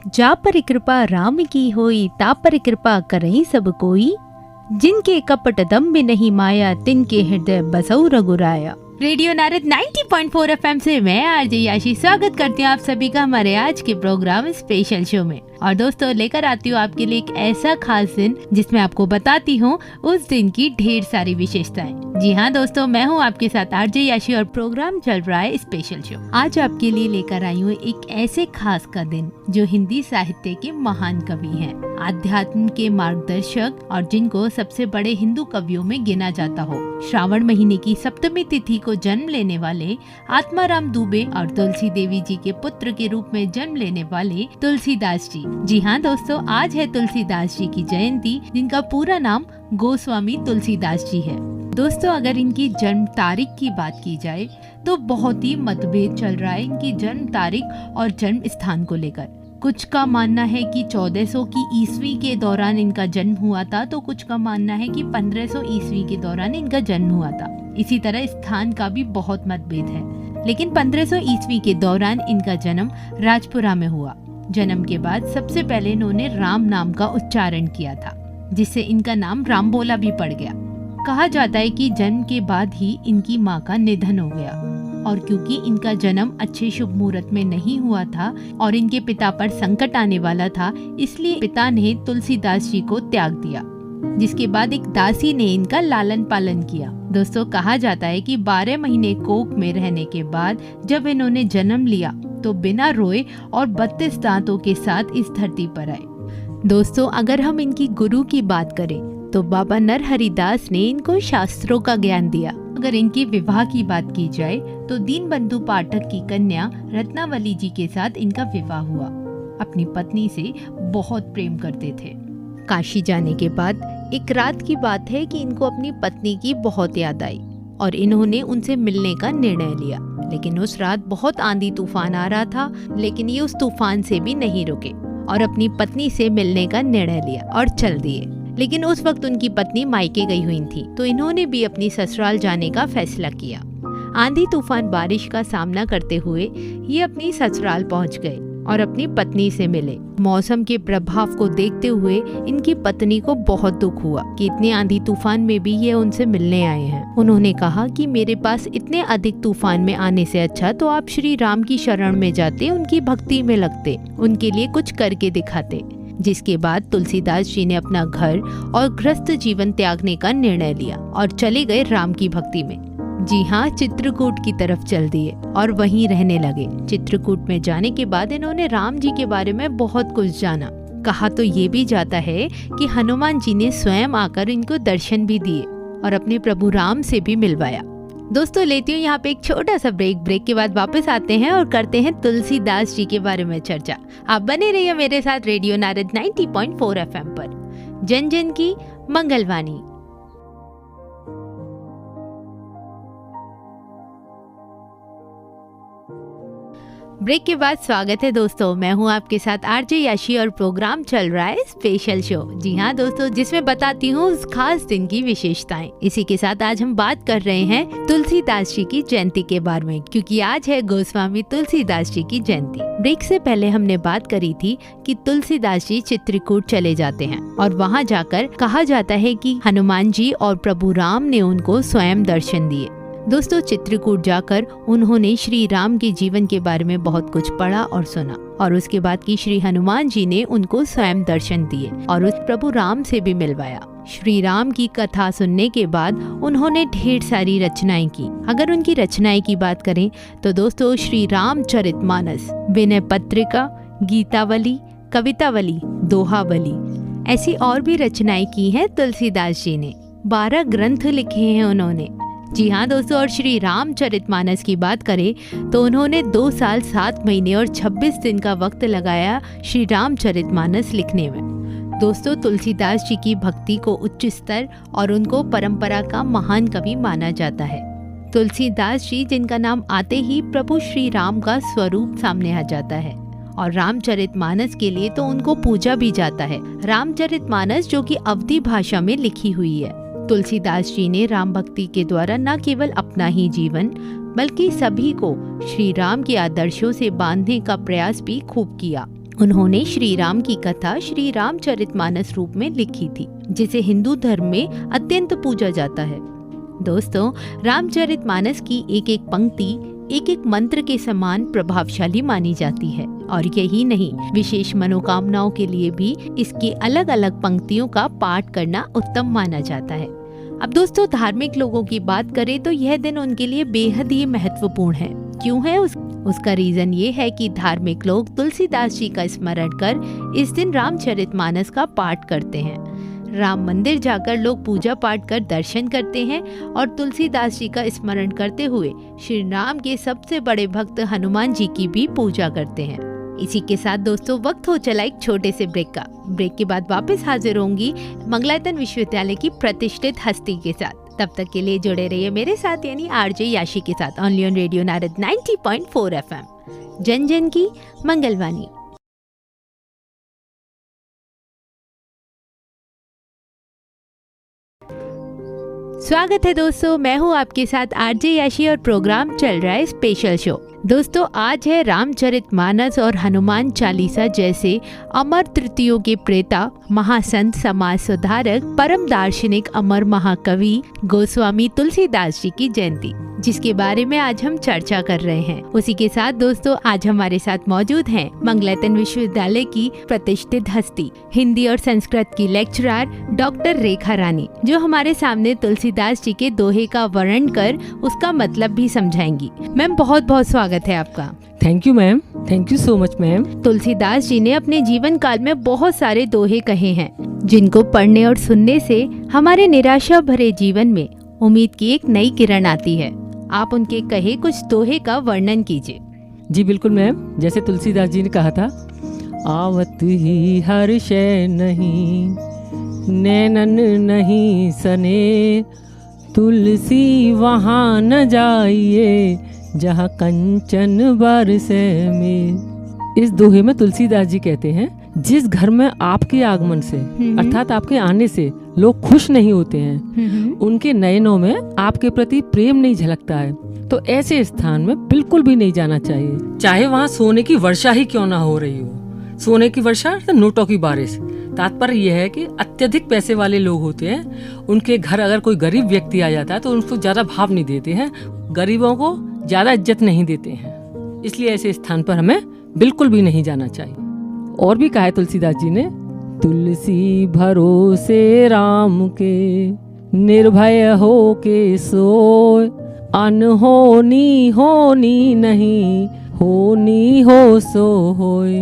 जा पर कृपा राम की होई, ता पर कृपा करई सब कोई। जिनके कपट दम्भ नहीं माया, तिनके हृदय बसौ रघुराया। रेडियो नारद 90.4 एफएम से मैं आरजे याशी स्वागत करती हूँ आप सभी का हमारे आज के प्रोग्राम स्पेशल शो में। और दोस्तों लेकर आती हूँ आपके लिए एक ऐसा खास दिन जिसमें आपको बताती हूँ उस दिन की ढेर सारी विशेषताएं। जी हाँ दोस्तों, मैं हूँ आपके साथ आरजे याशी और प्रोग्राम चल रहा है स्पेशल शो। आज आपके लिए लेकर आई हूँ एक ऐसे खास का दिन जो हिंदी साहित्य के महान कवि हैं, आध्यात्म के मार्गदर्शक और जिनको सबसे बड़े हिंदू कवियों में गिना जाता हो। श्रावण महीने की सप्तमी तिथि को जन्म लेने वाले आत्माराम दुबे और तुलसी देवी जी के पुत्र के रूप में जन्म लेने वाले तुलसीदास जी। जी हाँ दोस्तों, आज है तुलसीदास जी की जयंती, जिनका पूरा नाम गोस्वामी तुलसीदास जी है। दोस्तों अगर इनकी जन्म तारीख की बात की जाए तो बहुत ही मतभेद चल रहा है इनकी जन्म तारीख और जन्म स्थान को लेकर। कुछ का मानना है कि 1400 की ईस्वी के दौरान इनका जन्म हुआ था, तो कुछ का मानना है कि 1500 ईस्वी के दौरान इनका जन्म हुआ था। इसी तरह स्थान का भी बहुत मतभेद है, लेकिन 1500 ईस्वी के दौरान इनका जन्म राजपुरा में हुआ। जन्म के बाद सबसे पहले इन्होंने राम नाम का उच्चारण किया था, जिससे इनका नाम रामबोला भी पड़ गया। कहा जाता है कि जन्म के बाद ही इनकी माँ का निधन हो गया, और क्योंकि इनका जन्म अच्छे शुभ मुहूर्त में नहीं हुआ था और इनके पिता पर संकट आने वाला था, इसलिए पिता ने तुलसीदास जी को त्याग दिया, जिसके बाद एक दासी ने इनका लालन पालन किया। दोस्तों कहा जाता है कि 12 महीने कोख में रहने के बाद जब इन्होंने जन्म लिया तो बिना रोए और 32 दांतों के साथ इस धरती पर आए। दोस्तों अगर हम इनकी गुरु की बात करें तो बाबा नरहरिदास ने इनको शास्त्रों का ज्ञान दिया। अगर इनके विवाह की बात की जाए तो दीनबंधु पाठक की कन्या रत्नावली जी के साथ इनका विवाह हुआ। अपनी पत्नी से बहुत प्रेम करते थे। काशी जाने के बाद एक रात की बात है कि इनको अपनी पत्नी की बहुत याद आई और इन्होंने उनसे मिलने का निर्णय लिया। लेकिन उस रात बहुत आंधी तूफान आ रहा था, लेकिन ये उस तूफान से भी नहीं रुके और अपनी पत्नी से मिलने का निर्णय लिया और चल दिए। लेकिन उस वक्त उनकी पत्नी मायके गई हुई थी, तो इन्होंने भी अपनी ससुराल जाने का फैसला किया। आंधी तूफान बारिश का सामना करते हुए ये अपनी ससुराल पहुंच गए और अपनी पत्नी से मिले। मौसम के प्रभाव को देखते हुए इनकी पत्नी को बहुत दुख हुआ कि इतने आंधी तूफान में भी ये उनसे मिलने आए हैं। उन्होंने कहा कि मेरे पास इतने अधिक तूफान में आने से अच्छा तो आप श्री राम की शरण में जाते, उनकी भक्ति में लगते, उनके लिए कुछ करके दिखाते। जिसके बाद तुलसीदास जी ने अपना घर और गृहस्थ जीवन त्यागने का निर्णय लिया और चले गए राम की भक्ति में। जी हाँ, चित्रकूट की तरफ चल दिए और वहीं रहने लगे। चित्रकूट में जाने के बाद इन्होंने राम जी के बारे में बहुत कुछ जाना। कहा तो ये भी जाता है कि हनुमान जी ने स्वयं आकर इनको दर्शन भी दिए और अपने प्रभु राम से भी मिलवाया। दोस्तों लेती हूँ यहाँ पे एक छोटा सा ब्रेक के बाद वापस आते हैं और करते हैं तुलसीदास जी के बारे में चर्चा। आप बने रहिए मेरे साथ रेडियो नारद 90.4 एफएम पर, जन जन की मंगलवाणी। ब्रेक के बाद स्वागत है दोस्तों, मैं हूं आपके साथ आरजे याशी और प्रोग्राम चल रहा है स्पेशल शो। जी हाँ दोस्तों, जिसमें बताती हूँ उस खास दिन की विशेषताएं। इसी के साथ आज हम बात कर रहे हैं तुलसीदास जी की जयंती के बारे में, क्योंकि आज है गोस्वामी तुलसीदास जी की जयंती। ब्रेक से पहले हमने बात करी थी कि तुलसीदास जी चित्रकूट चले जाते हैं और वहाँ जाकर कहा जाता है कि हनुमान जी और प्रभु राम ने उनको स्वयं दर्शन दिए। दोस्तों चित्रकूट जाकर उन्होंने श्री राम के जीवन के बारे में बहुत कुछ पढ़ा और सुना, और उसके बाद की श्री हनुमान जी ने उनको स्वयं दर्शन दिए और उस प्रभु राम से भी मिलवाया। श्री राम की कथा सुनने के बाद उन्होंने ढेर सारी रचनाएं की। अगर उनकी रचनाएं की बात करें तो दोस्तों श्री रामचरितमानस, विनय पत्रिका, गीतावली, कवितावली, दोहावली, ऐसी और भी रचनाएं की हैं तुलसीदास जी ने। 12 ग्रंथ लिखे हैं उन्होंने। जी हाँ दोस्तों, और श्री रामचरितमानस की बात करें तो उन्होंने 2 साल 7 महीने और 26 दिन का वक्त लगाया श्री रामचरितमानस लिखने में। दोस्तों तुलसीदास जी की भक्ति को उच्च स्तर और उनको परंपरा का महान कवि माना जाता है। तुलसीदास जी जिनका नाम आते ही प्रभु श्री राम का स्वरूप सामने आ जाता है, और रामचरितमानस के लिए तो उनको पूजा भी जाता है। रामचरितमानस जो कि अवधी भाषा में लिखी हुई है। तुलसीदास जी ने राम भक्ति के द्वारा न केवल अपना ही जीवन बल्कि सभी को श्री राम के आदर्शों से बांधने का प्रयास भी खूब किया। उन्होंने श्री राम की कथा श्री रामचरितमानस रूप में लिखी थी, जिसे हिंदू धर्म में अत्यंत पूजा जाता है। दोस्तों, रामचरितमानस की एक एक पंक्ति एक एक मंत्र के समान प्रभावशाली मानी जाती है, और यही नहीं, विशेष मनोकामनाओं के लिए भी इसकी अलग अलग पंक्तियों का पाठ करना उत्तम माना जाता है। अब दोस्तों, धार्मिक लोगों की बात करें तो यह दिन उनके लिए बेहद ही महत्वपूर्ण है। क्यों है? उसका रीजन ये है कि धार्मिक लोग तुलसीदास जी का स्मरण कर इस दिन रामचरितमानस का पाठ करते हैं। राम मंदिर जाकर लोग पूजा पाठ कर दर्शन करते हैं और तुलसीदास जी का स्मरण करते हुए श्री राम के सबसे बड़े भक्त हनुमान जी की भी पूजा करते हैं। इसी के साथ दोस्तों, वक्त हो चला एक छोटे से ब्रेक का। ब्रेक के बाद वापस हाजिर होंगी मंगलायतन विश्वविद्यालय की प्रतिष्ठित हस्ती के साथ। तब तक के लिए जुड़े रहिए मेरे साथ यानी आरजे याशी के साथ, only on radio Narad 90.4 FM, जन जन की मंगलवाणी। स्वागत है दोस्तों, मैं हूँ आपके साथ आरजे याशी और प्रोग्राम चल रहा है स्पेशल शो। दोस्तों, आज है रामचरितमानस और हनुमान चालीसा जैसे अमर कृतियों के प्रेता, महासंत, समाज सुधारक, परम दार्शनिक, अमर महाकवि गोस्वामी तुलसीदास जी की जयंती, जिसके बारे में आज हम चर्चा कर रहे हैं। उसी के साथ दोस्तों, आज हमारे साथ मौजूद हैं मंगलायतन विश्वविद्यालय की प्रतिष्ठित हस्ती, हिंदी और संस्कृत की लेक्चरर डॉक्टर रेखा रानी, जो हमारे सामने तुलसीदास जी के दोहे का वर्णन कर उसका मतलब भी समझाएंगी। मैम, बहुत बहुत स्वागत है आपका। Thank you ma'am, thank you so much ma'am. Tulsidas ji ने अपने जीवन काल में बहुत सारे दोहे कहे हैं, जिनको पढ़ने और सुनने से हमारे निराशा भरे जीवन में उम्मीद की एक नई किरण आती है। आप उनके कहे कुछ दोहे का वर्णन कीजिए। जी बिल्कुल मैम, जैसे तुलसीदास जी ने कहा था, आवत ही हर शय नहीं, नैनन नहीं सने, तुलसी वहाँ न जाइए, जहाँ कंचन बरसे में। इस दोहे में तुलसीदास जी कहते हैं, जिस घर में आपके आगमन से अर्थात आपके आने से लोग खुश नहीं होते हैं, उनके नयनों में आपके प्रति प्रेम नहीं झलकता है, तो ऐसे स्थान में बिल्कुल भी नहीं जाना चाहिए, चाहे वहाँ सोने की वर्षा ही क्यों ना हो रही हो। सोने की वर्षा तो नोटों की बारिश। तात्पर्य यह है कि अत्यधिक पैसे वाले लोग होते हैं, उनके घर अगर कोई गरीब व्यक्ति आ जाता है तो उनको ज्यादा भाव नहीं देते हैं, गरीबों को ज्यादा इज्जत नहीं देते हैं, इसलिए ऐसे स्थान पर हमें बिल्कुल भी नहीं जाना चाहिए। और भी कहा है तुलसीदास जी ने, तुलसी भरोसे राम के, निर्भय हो के सोए, अनहोनी होनी नहीं, होनी हो सो होए।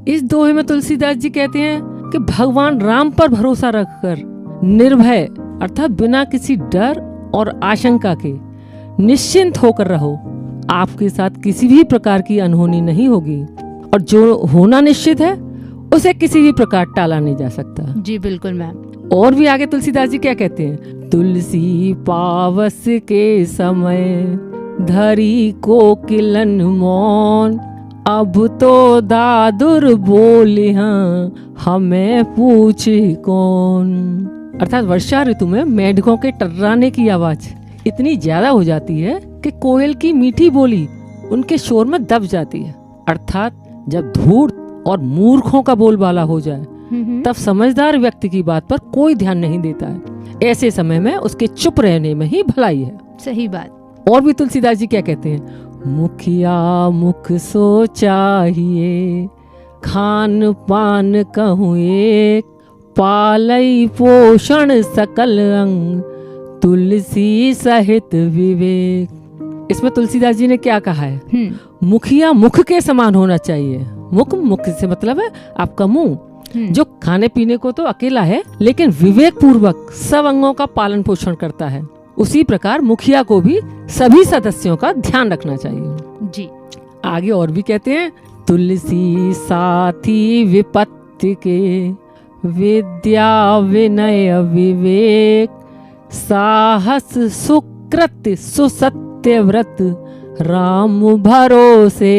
इस दोहे में तुलसीदास जी कहते हैं कि भगवान राम पर भरोसा रखकर निर्भय अर्थात बिना किसी डर और आशंका के निश्चिंत होकर रहो, आपके साथ किसी भी प्रकार की अनहोनी नहीं होगी, और जो होना निश्चित है उसे किसी भी प्रकार टाला नहीं जा सकता। जी बिल्कुल मैम। और भी आगे तुलसीदास जी क्या कहते हैं, तुलसी पावस के समय, धरी कोकिलन मौन, अब तो दादुर बोले हाँ, हमें पूछे कौन। अर्थात वर्षा ऋतु में मेढकों के टर्राने की आवाज इतनी ज्यादा हो जाती है कि कोयल की मीठी बोली उनके शोर में दब जाती है। अर्थात जब धूर्त और मूर्खों का बोलबाला हो जाए, तब समझदार व्यक्ति की बात पर कोई ध्यान नहीं देता है। ऐसे समय में उसके चुप रहने में ही भलाई है। सही बात। और भी तुलसीदास जी क्या कहते हैं, मुखिया मुख सो चाहिए, खान पान कहूँ एक, पालई पोषण सकल अंग, तुलसी सहित विवेक। इसमें तुलसीदास जी ने क्या कहा है, मुखिया मुख के समान होना चाहिए। मुख से मतलब है आपका मुंह, जो खाने पीने को तो अकेला है लेकिन विवेक पूर्वक सब अंगों का पालन पोषण करता है। उसी प्रकार मुखिया को भी सभी सदस्यों का ध्यान रखना चाहिए। जी आगे और भी कहते हैं, तुलसी साथी विपत्ति के, विद्या विनय विवेक, साहस सुकृत सुसत्य व्रत, राम भरोसे।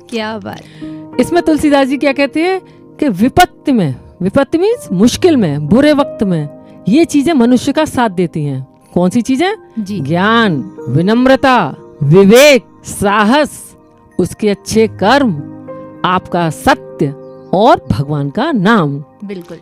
क्या बात। इसमें तुलसीदास जी क्या कहते हैं कि विपत्ति मीन्स मुश्किल में, बुरे वक्त में ये चीजें मनुष्य का साथ देती हैं। कौन सी चीजें? ज्ञान, विनम्रता, विवेक, साहस, उसके अच्छे कर्म आपका सत्य और भगवान का नाम। बिल्कुल।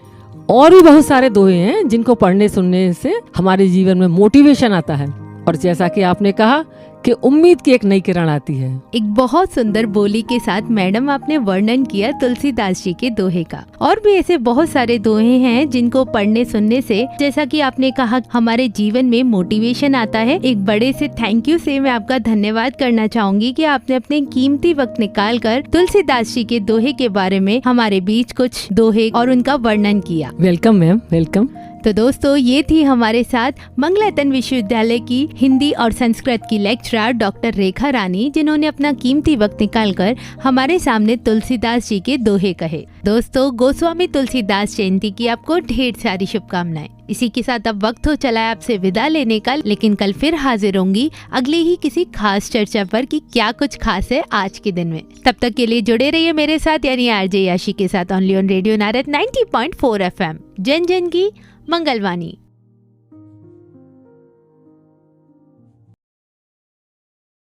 और भी बहुत सारे दोहे हैं जिनको पढ़ने सुनने से हमारे जीवन में मोटिवेशन आता है, और जैसा कि आपने कहा कि उम्मीद की एक नई किरण आती है। एक बहुत सुंदर बोली के साथ मैडम आपने वर्णन किया तुलसीदास जी के दोहे का। और भी ऐसे बहुत सारे दोहे हैं जिनको पढ़ने सुनने से, जैसा कि आपने कहा, हमारे जीवन में मोटिवेशन आता है। एक बड़े से थैंक यू से मैं आपका धन्यवाद करना चाहूंगी कि आपने अपने कीमती वक्त निकाल कर तुलसीदास जी के दोहे के बारे में हमारे बीच कुछ दोहे और उनका वर्णन किया। Welcome ma'am, welcome. तो दोस्तों, ये थी हमारे साथ मंगलायतन विश्वविद्यालय की हिंदी और संस्कृत की लेक्चरर डॉक्टर रेखा रानी, जिन्होंने अपना कीमती वक्त निकालकर हमारे सामने तुलसीदास जी के दोहे कहे। दोस्तों, गोस्वामी तुलसीदास जयंती की आपको ढेर सारी शुभकामनाएं। इसी के साथ अब वक्त हो चला है आपसे विदा लेने का, लेकिन कल फिर हाजिर होंगी अगले ही किसी खास चर्चा पर कि क्या कुछ खास है आज के दिन में। तब तक के लिए जुड़े रहिए मेरे साथ, यानी आरजे याशी के साथ, only on radio Narad 90.4 FM, जन जन की मंगलवाणी।